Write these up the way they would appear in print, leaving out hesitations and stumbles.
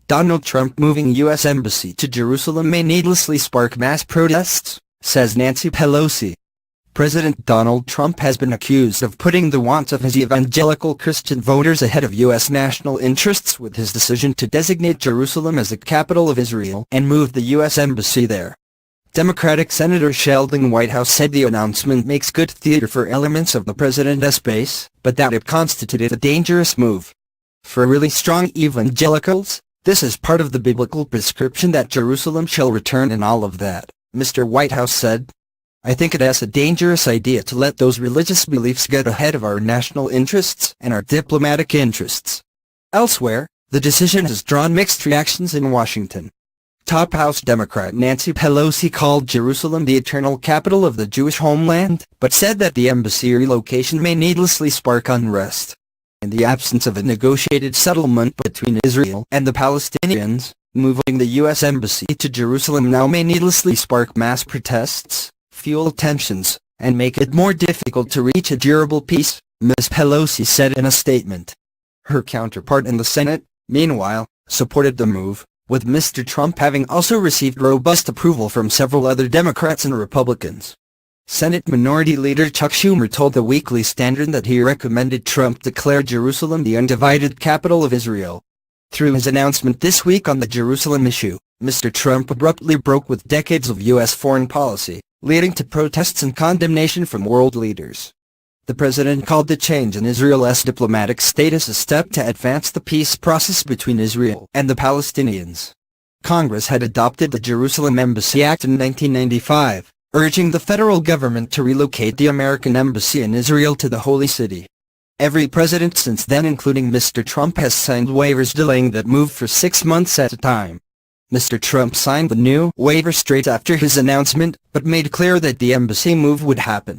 Donald Trump moving U.S. Embassy to Jerusalem may needlessly spark mass protests, says Nancy Pelosi. President Donald Trump has been accused of putting the wants of his evangelical Christian voters ahead of U.S. national interests with his decision to designate Jerusalem as the capital of Israel and move the U.S. Embassy there. Democratic Senator Sheldon Whitehouse said the announcement makes good theater for elements of the president's base, but that it constituted a dangerous move. For really strong evangelicals, this is part of the biblical prescription that Jerusalem shall return and all of that, Mr. Whitehouse said. I think it is a dangerous idea to let those religious beliefs get ahead of our national interests and our diplomatic interests. Elsewhere, the decision has drawn mixed reactions in Washington. Top House Democrat Nancy Pelosi called Jerusalem the eternal capital of the Jewish homeland, but said that the embassy relocation may needlessly spark unrest. In the absence of a negotiated settlement between Israel and the Palestinians, moving the U.S. Embassy to Jerusalem now may needlessly spark mass protests, fuel tensions, and make it more difficult to reach a durable peace, Ms. Pelosi said in a statement. Her counterpart in the Senate, meanwhile, supported the move, with Mr. Trump having also received robust approval from several other Democrats and Republicans. Senate Minority Leader Chuck Schumer told the Weekly Standard that he recommended Trump declare Jerusalem the undivided capital of Israel. Through his announcement this week on the Jerusalem issue, Mr. Trump abruptly broke with decades of U.S. foreign policy, leading to protests and condemnation from world leaders. The president called the change in Israel's diplomatic status a step to advance the peace process between Israel and the Palestinians. Congress had adopted the Jerusalem Embassy Act in 1995, urging the federal government to relocate the American embassy in Israel to the Holy City. Every president since then, including Mr. Trump, has signed waivers delaying that move for 6 months at a time. Mr. Trump signed the new waiver straight after his announcement, but made clear that the embassy move would happen.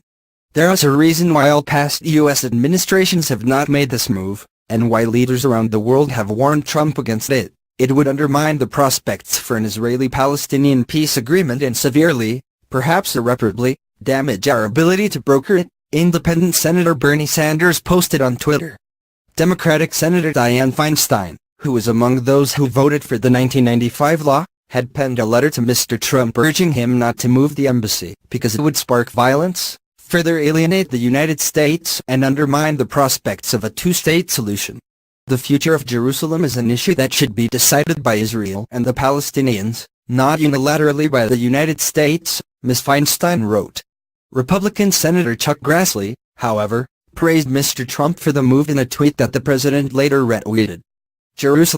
There is a reason why all past U.S. administrations have not made this move, and why leaders around the world have warned Trump against it. It would undermine the prospects for an Israeli-Palestinian peace agreement and severely, perhaps irreparably, damage our ability to broker it, Independent Senator Bernie Sanders posted on Twitter. Democratic Senator Dianne Feinstein, who was among those who voted for the 1995 law, had penned a letter to Mr. Trump urging him not to move the embassy because it would spark violence, further alienate the United States, and undermine the prospects of a two-state solution. The future of Jerusalem is an issue that should be decided by Israel and the Palestinians, not unilaterally by the United States, Ms. Feinstein wrote. Republican Senator Chuck Grassley, however, praised Mr. Trump for the move in a tweet that the president later retweeted. Jerusalem